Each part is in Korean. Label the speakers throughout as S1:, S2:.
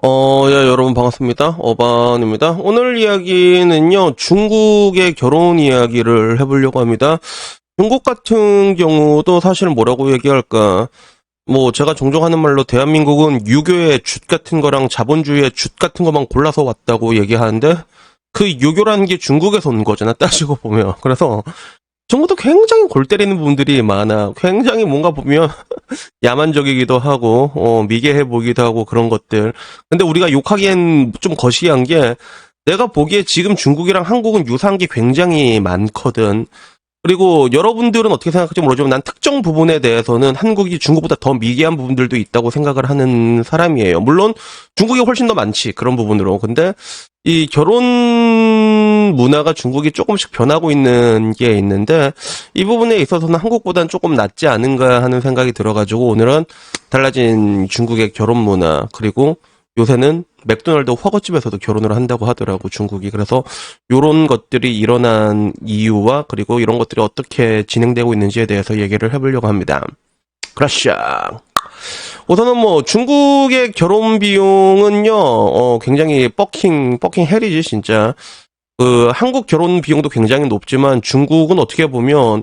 S1: 여러분 반갑습니다. 어반입니다. 오늘 이야기는요, 중국의 결혼 이야기를 해보려고 합니다. 중국 같은 경우도 사실 뭐라고 얘기할까? 뭐, 제가 종종 하는 말로 대한민국은 유교의 쥗 같은 거랑 자본주의의 쥗 같은 것만 골라서 왔다고 얘기하는데, 그 유교라는 게 중국에서 온 거잖아, 따지고 보면. 그래서, 중국도 굉장히 골 때리는 분들이 많아. 굉장히 뭔가 보면 야만적이기도 하고, 미개해 보이기도 하고 그런 것들. 근데 우리가 욕하기엔 좀 거시기한 게 내가 보기에 지금 중국이랑 한국은 유사한 게 굉장히 많거든. 그리고 여러분들은 어떻게 생각할지 모르지만 난 특정 부분에 대해서는 한국이 중국보다 더 미개한 부분들도 있다고 생각을 하는 사람이에요. 물론 중국이 훨씬 더 많지, 그런 부분으로. 근데 이 결혼 문화가 중국이 조금씩 변하고 있는 게 있는데 이 부분에 있어서는 한국보다는 조금 낫지 않은가 하는 생각이 들어가지고 오늘은 달라진 중국의 결혼 문화, 그리고 요새는 맥도날드 허거집에서도 결혼을 한다고 하더라고, 중국이. 그래서 요런 것들이 일어난 이유와 그리고 이런 것들이 어떻게 진행되고 있는지에 대해서 얘기를 해보려고 합니다. 그라샤. 우선은 뭐 중국의 결혼 비용은요, 굉장히 뻑킹 헬이지 진짜. 그 한국 결혼 비용도 굉장히 높지만 중국은 어떻게 보면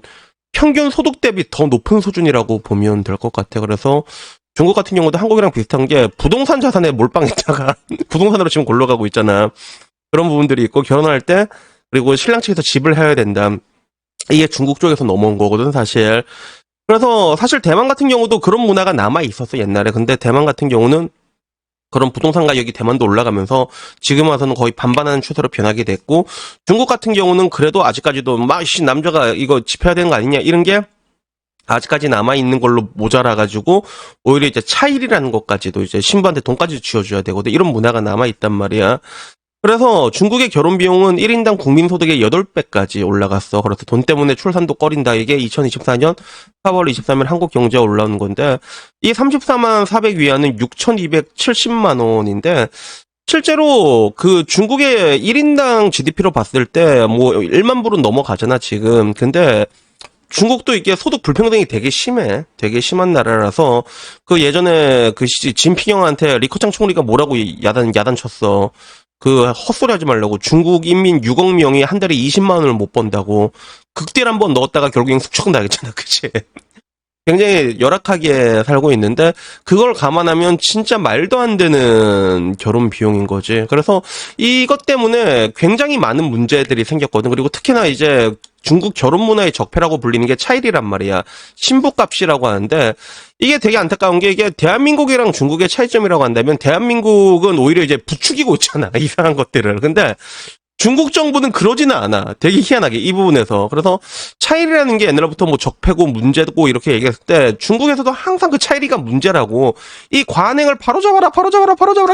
S1: 평균 소득 대비 더 높은 수준이라고 보면 될 것 같아. 그래서 중국 같은 경우도 한국이랑 비슷한 게 부동산 자산에 몰빵했다가 부동산으로 지금 굴러가고 있잖아. 그런 부분들이 있고, 결혼할 때 그리고 신랑 측에서 집을 해야 된다. 이게 중국 쪽에서 넘어온 거거든, 사실. 그래서 사실 대만 같은 경우도 그런 문화가 남아 있었어, 옛날에. 근데 대만 같은 경우는 그런 부동산 가격이 대만도 올라가면서 지금 와서는 거의 반반하는 추세로 변하게 됐고, 중국 같은 경우는 그래도 아직까지도 막 남자가 이거 집해야 되는 거 아니냐 이런 게 아직까지 남아있는 걸로 모자라가지고, 오히려 이제 차일이라는 것까지도 이제 신부한테 돈까지 쥐어줘야 되거든. 이런 문화가 남아있단 말이야. 그래서 중국의 결혼 비용은 1인당 국민소득의 8배까지 올라갔어. 그래서 돈 때문에 출산도 꺼린다. 이게 2024년 4월 23일 한국경제가 올라오는 건데, 이 34만 400위안은 6,270만 원인데, 실제로 그 중국의 1인당 GDP로 봤을 때 뭐 1만 불은 넘어가잖아, 지금. 근데 중국도 이게 소득 불평등이 되게 심해. 되게 심한 나라라서, 그 예전에 그 진핑 형한테 리커창 총리가 뭐라고 야단 쳤어. 그 헛소리 하지 말라고. 중국 인민 6억 명이 한 달에 20만 원을 못 번다고. 극딜 한번 넣었다가 결국엔 숙청 당했잖아, 그치? 굉장히 열악하게 살고 있는데, 그걸 감안하면 진짜 말도 안 되는 결혼 비용인 거지. 그래서 이것 때문에 굉장히 많은 문제들이 생겼거든. 그리고 특히나 이제 중국 결혼 문화의 적폐라고 불리는 게 차일이란 말이야. 신부값이라고 하는데, 이게 되게 안타까운 게, 이게 대한민국이랑 중국의 차이점이라고 한다면, 대한민국은 오히려 이제 부추기고 있잖아, 이상한 것들을. 근데 중국 정부는 그러지는 않아. 되게 희한하게, 이 부분에서. 그래서 차일이라는 게 옛날부터 뭐 적폐고 문제고 이렇게 얘기했을 때, 중국에서도 항상 그 차일이가 문제라고, 이 관행을 바로잡아라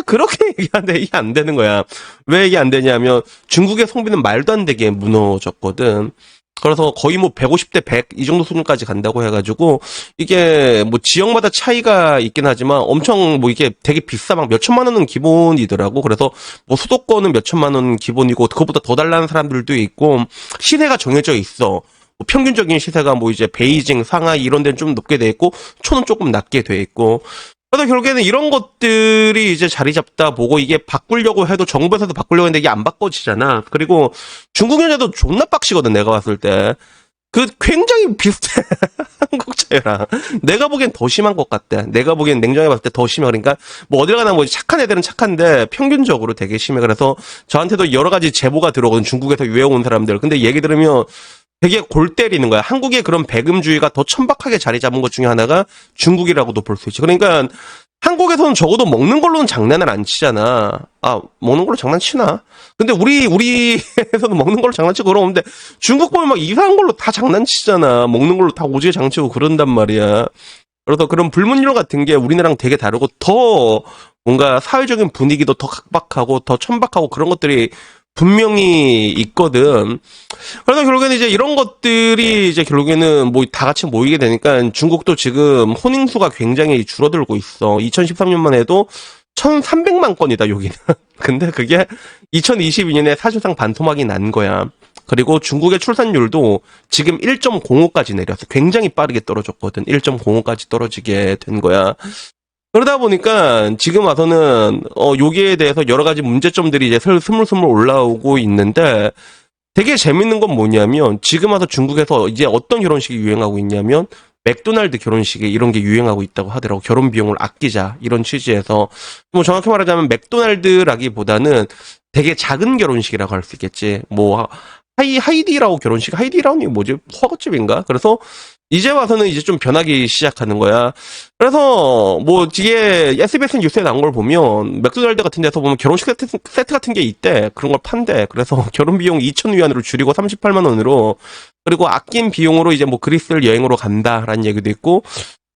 S1: 그렇게 얘기하는데 이게 안 되는 거야. 왜 이게 안 되냐면 중국의 성비는 말도 안 되게 무너졌거든. 그래서 거의 뭐 150대 100 이 정도 수준까지 간다고 해가지고, 이게 뭐 지역마다 차이가 있긴 하지만 엄청 뭐 이게 되게 비싸. 막 몇천만 원은 기본이더라고. 그래서 뭐 수도권은 몇천만 원 기본이고 그것보다 더 달라는 사람들도 있고, 시세가 정해져 있어. 뭐 평균적인 시세가 뭐 이제 베이징, 상하이 이런 데는 좀 높게 돼 있고, 초는 조금 낮게 돼 있고. 그래서 결국에는 이런 것들이 이제 자리 잡다 보고, 이게 바꾸려고 해도 정부에서도 바꾸려고 했는데 이게 안 바꿔지잖아. 그리고 중국 여자도 존나 빡시거든, 내가 봤을 때. 그 굉장히 비슷해. 한국 차이랑. 내가 보기엔 더 심한 것 같대. 내가 보기엔 냉정히 봤을 때 더 심해. 그러니까 뭐 어딜 가나 뭐 착한 애들은 착한데 평균적으로 되게 심해. 그래서 저한테도 여러 가지 제보가 들어오거든, 중국에서 유해온 사람들. 근데 얘기 들으면 되게 골 때리는 거야. 한국의 그런 배금주의가 더 천박하게 자리 잡은 것 중에 하나가 중국이라고도 볼 수 있지. 그러니까 한국에서는 적어도 먹는 걸로는 장난을 안 치잖아. 아, 먹는 걸로 장난치나? 근데 우리에서는 먹는 걸로 장난치고 그러는데, 중국 보면 막 이상한 걸로 다 장난치잖아. 먹는 걸로 다 오지게 장치고 그런단 말이야. 그래서 그런 불문율 같은 게 우리나라랑 되게 다르고, 더 뭔가 사회적인 분위기도 더 각박하고 더 천박하고 그런 것들이 분명히 있거든. 그래서 결국에는 이제 이런 것들이 이제 결국에는 뭐 다 같이 모이게 되니까 중국도 지금 혼인수가 굉장히 줄어들고 있어. 2013년만 해도 1,300만 건이다, 여기는. 근데 그게 2022년에 사실상 반토막이 난 거야. 그리고 중국의 출산율도 지금 1.05까지 내렸어. 굉장히 빠르게 떨어졌거든. 1.05까지 떨어지게 된 거야. 그러다 보니까 지금 와서는 여기에 대해서 여러 가지 문제점들이 이제 스물스물 올라오고 있는데 되게 재밌는 건 뭐냐면 지금 와서 중국에서 이제 어떤 결혼식이 유행하고 있냐면 맥도날드 결혼식에 이런 게 유행하고 있다고 하더라고. 결혼 비용을 아끼자 이런 취지에서 뭐 정확히 말하자면 맥도날드라기보다는 되게 작은 결혼식이라고 할 수 있겠지. 뭐 하이디라고 결혼식 하이디라운이 뭐지? 허거집인가? 그래서 이제 와서는 이제 좀 변하기 시작하는 거야. 그래서 뭐 뒤에 SBS 뉴스에 나온 걸 보면 맥도날드 같은 데서 보면 결혼식 세트 같은 게 있대. 그런 걸 판대. 그래서 결혼 비용 2,000위안으로 줄이고 38만 원으로 그리고 아낀 비용으로 이제 뭐 그리스를 여행으로 간다라는 얘기도 있고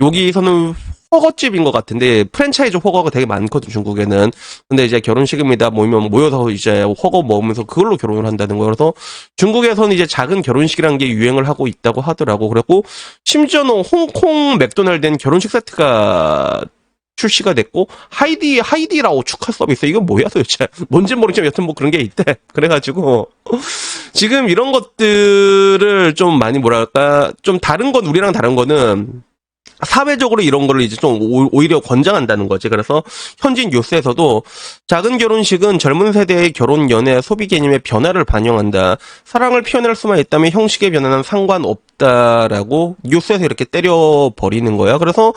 S1: 여기서는 허거집인 것 같은데 프랜차이즈 허거가 되게 많거든 중국에는. 근데 이제 결혼식입니다 모이면 모여서 이제 허거 먹으면서 그걸로 결혼을 한다는 거예요. 그래서 중국에서는 이제 작은 결혼식이라는 게 유행을 하고 있다고 하더라고. 그리고 심지어는 홍콩 맥도날드엔 결혼식 세트가 출시가 됐고 하이디라고 축하 서비스 이건 뭐야 도대체 뭔지 모르겠지만 여튼 뭐 그런 게 있대. 그래가지고 지금 이런 것들을 좀 많이 뭐랄까 좀 다른 건 우리랑 다른 거는 사회적으로 이런 거를 이제 좀 오히려 권장한다는 거지. 그래서 현지 뉴스에서도 작은 결혼식은 젊은 세대의 결혼, 연애, 소비 개념의 변화를 반영한다. 사랑을 표현할 수만 있다면 형식의 변화는 상관없다라고 뉴스에서 이렇게 때려버리는 거야. 그래서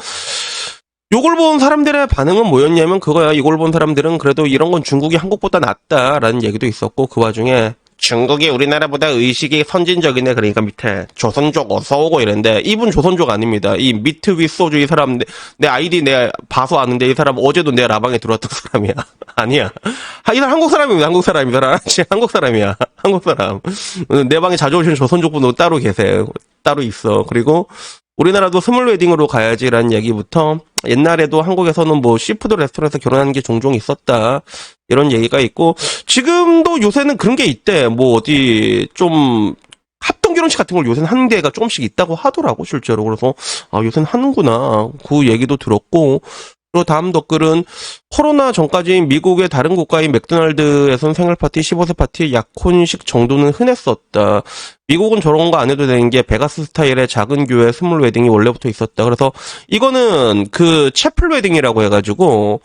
S1: 요걸 본 사람들의 반응은 뭐였냐면 그거야. 이걸 본 사람들은 그래도 이런 건 중국이 한국보다 낫다라는 얘기도 있었고 그 와중에 중국이 우리나라보다 의식이 선진적이네. 그러니까 밑에 조선족 어서오고 이랬는데 이분 조선족 아닙니다. 이 미트 위 소주 이 사람 내 아이디 내 봐서 아는데 이 사람 어제도 내 라방에 들어왔던 사람이야. 아니야. 이 사람 한국 사람입니다. 한국 사람 이 사람 한국 사람이야. 한국 사람. 내 방에 자주 오시는 조선족 분도 따로 계세요. 따로 있어. 그리고 우리나라도 스몰 웨딩으로 가야지라는 얘기부터 옛날에도 한국에서는 뭐 시푸드 레스토랑에서 결혼하는 게 종종 있었다. 이런 얘기가 있고 지금도 요새는 그런 게 있대. 뭐 어디 좀 합동 결혼식 같은 걸 요새는 하는 데가 조금씩 있다고 하더라고 실제로. 그래서 요새는 하는구나. 그 얘기도 들었고 그리고 다음 댓글은 코로나 전까지 미국의 다른 국가인 맥도날드에선 생일 파티, 15세 파티, 약혼식 정도는 흔했었다. 미국은 저런 거 안 해도 되는 게 베가스 스타일의 작은 교회 스몰 웨딩이 원래부터 있었다. 그래서 이거는 그 채플 웨딩이라고 해가지고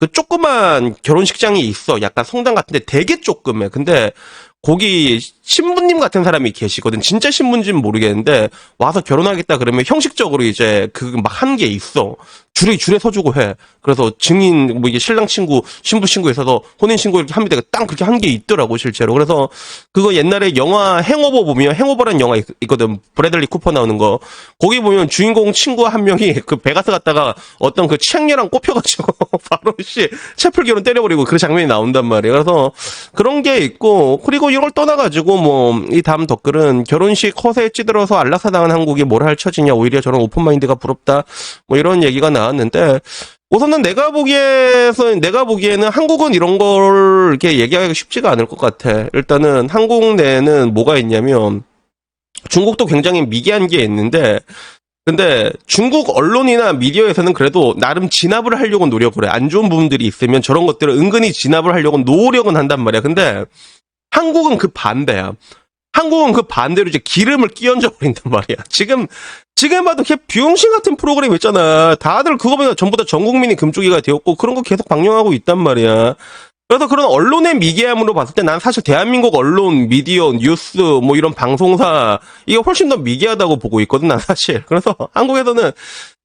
S1: 그 조그만 결혼식장이 있어. 약간 성당 같은데 되게 조그매. 근데 거기 신부님 같은 사람이 계시거든. 진짜 신부인지는 모르겠는데 와서 결혼하겠다 그러면 형식적으로 이제 그 막 한 게 있어. 줄에 서주고 해. 그래서 증인 뭐 이게 신랑 친구, 신부 친구 있어서 혼인 신고 이렇게 합니다. 땅 그렇게 한 게 있더라고 실제로. 그래서 그거 옛날에 영화 행오버 보면 행오버라는 영화 있거든. 브래들리 쿠퍼 나오는 거. 거기 보면 주인공 친구 한 명이 그 베가스 갔다가 어떤 그 치앙녀랑 꼽혀가지고 바로 채플 결혼 때려버리고 그 장면이 나온단 말이에요. 그래서 그런 게 있고 그리고 이걸 떠나가지고 뭐 이 다음 댓글은 결혼식 허세에 찌들어서 안락사당한 한국이 뭘 할 처지냐 오히려 저런 오픈마인드가 부럽다 뭐 이런 얘기가 나왔는데 우선은 내가 보기에는 한국은 이런 걸 이렇게 얘기하기가 쉽지가 않을 것 같아. 일단은 한국 내에는 뭐가 있냐면 중국도 굉장히 미개한 게 있는데 근데 중국 언론이나 미디어에서는 그래도 나름 진압을 하려고 노력을 해. 안 좋은 부분들이 있으면 저런 것들을 은근히 진압을 하려고 노력은 한단 말이야. 근데 한국은 그 반대야. 한국은 그 반대로 이제 기름을 끼얹어 버린단 말이야. 지금 봐도 걔 비용신 같은 프로그램 있잖아. 다들 그거 보면 전부 다 전 국민이 금쪽이가 되었고 그런 거 계속 방영하고 있단 말이야. 그래서 그런 언론의 미개함으로 봤을 때 난 사실 대한민국 언론, 미디어, 뉴스 뭐 이런 방송사 이게 훨씬 더 미개하다고 보고 있거든 난 사실. 그래서 한국에서는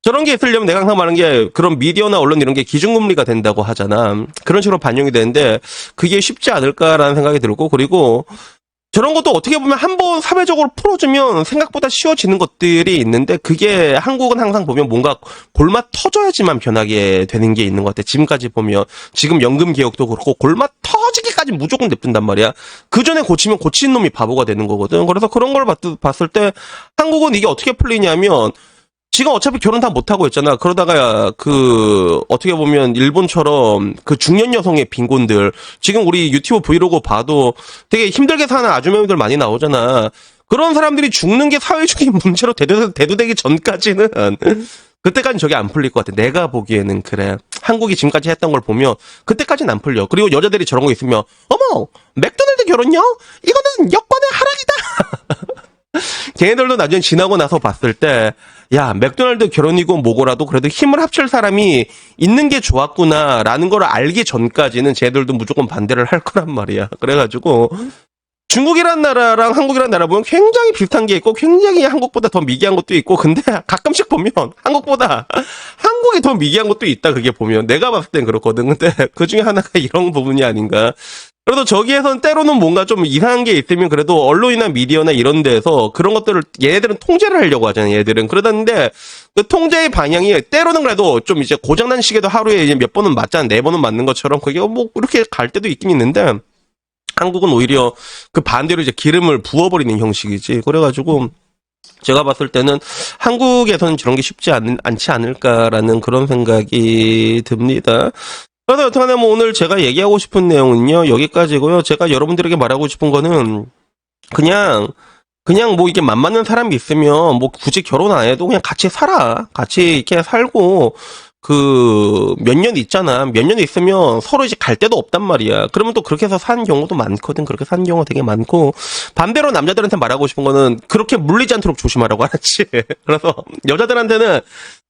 S1: 저런 게 있으려면 내가 항상 말하는 게 그런 미디어나 언론 이런 게 기준금리가 된다고 하잖아. 그런 식으로 반영이 되는데 그게 쉽지 않을까라는 생각이 들고 그리고 저런 것도 어떻게 보면 한번 사회적으로 풀어주면 생각보다 쉬워지는 것들이 있는데 그게 한국은 항상 보면 뭔가 골마 터져야지만 변하게 되는 게 있는 것 같아. 지금까지 보면 지금 연금 개혁도 그렇고 골마 터지기까지 무조건 냅둔단 말이야. 그 전에 고치면 고치는 놈이 바보가 되는 거거든. 그래서 그런 걸 봤을 때 한국은 이게 어떻게 풀리냐면 지금 어차피 결혼 다 못하고 있잖아. 그러다가 어떻게 보면 일본처럼 그 중년 여성의 빈곤들 지금 우리 유튜브 브이로그 봐도 되게 힘들게 사는 아주머니들 많이 나오잖아. 그런 사람들이 죽는 게 사회적인 문제로 대두되기 전까지는 그때까지는 저게 안 풀릴 것 같아. 내가 보기에는 그래. 한국이 지금까지 했던 걸 보면 그때까지는 안 풀려. 그리고 여자들이 저런 거 있으면 어머 맥도날드 결혼요? 이거는 여권의 하락이다. 걔네들도 나중에 지나고 나서 봤을 때, 야, 맥도날드 결혼이고 뭐고라도 그래도 힘을 합칠 사람이 있는 게 좋았구나라는 걸 알기 전까지는 쟤들도 무조건 반대를 할 거란 말이야. 그래가지고, 중국이란 나라랑 한국이란 나라 보면 굉장히 비슷한 게 있고 굉장히 한국보다 더 미개한 것도 있고 근데 가끔씩 보면 한국보다 한국이 더 미개한 것도 있다 그게 보면 내가 봤을 땐 그렇거든. 근데 그 중에 하나가 이런 부분이 아닌가. 그래도 저기에선 때로는 뭔가 좀 이상한 게 있으면 그래도 언론이나 미디어나 이런 데서 그런 것들을 얘네들은 통제를 하려고 하잖아요. 얘들은 그러다는데 그 통제의 방향이 때로는 그래도 좀 이제 고장난 시계도 하루에 이제 몇 번은 맞잖아. 4번은 맞는 것처럼 그게 뭐 그렇게 갈 때도 있긴 있는데 한국은 오히려 그 반대로 이제 기름을 부어버리는 형식이지. 그래가지고 제가 봤을 때는 한국에서는 저런 게 쉽지 않지 않을까라는 그런 생각이 듭니다. 그래서 여튼간에 뭐 오늘 제가 얘기하고 싶은 내용은요 여기까지고요. 제가 여러분들에게 말하고 싶은 거는 그냥 뭐 이게 맘맞는 사람이 있으면 뭐 굳이 결혼 안 해도 그냥 같이 살아. 같이 이렇게 살고 그 몇 년 있잖아. 몇 년 있으면 서로 이제 갈 데도 없단 말이야. 그러면 또 그렇게 해서 사는 경우도 많거든. 그렇게 사는 경우가 되게 많고 반대로 남자들한테 말하고 싶은 거는 그렇게 물리지 않도록 조심하라고 알았지. 그래서 여자들한테는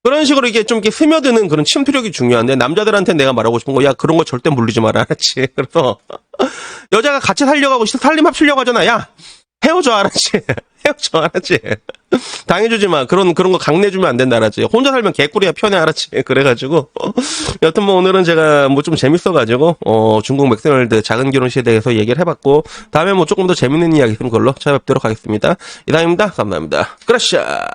S1: 그런 식으로 이게 좀 이렇게 스며드는 그런 침투력이 중요한데 남자들한테 내가 말하고 싶은 거 야 그런 거 절대 물리지 마라 알았지. 그래서 여자가 같이 살려고 하고 살림 합치려고 하잖아. 야 헤어져 알았지. 헤어져 알았지. 당해주지 마. 그런 거 강내주면 안 된다 알았지. 혼자 살면 개꿀이야 편해 알았지. 그래가지고 여튼 뭐 오늘은 제가 뭐 좀 재밌어가지고 중국 맥도날드 작은 결혼식에 대해서 얘기를 해봤고 다음에 뭐 조금 더 재밌는 이야기 있으면 그걸로 찾아뵙도록 하겠습니다. 이상입니다. 감사합니다. 그라샤.